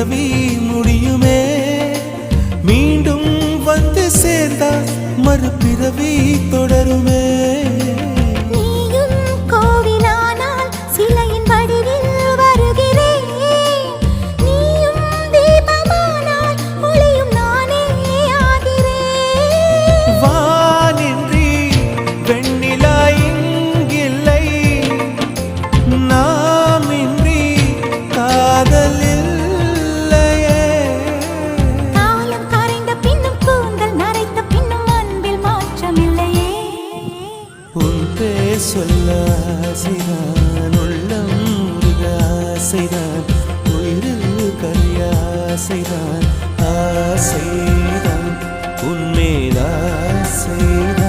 பிறவி முடியுமே மீண்டும் வந்து சேர்ந்தால் மறுபிறவி தொடருமே சொல்ல ஆசைதான் உள்ளம் முருக ஆசைதான் உயிரில் கரியாசைதான் ஆசைதான் உன்மேல் ஆசைதான்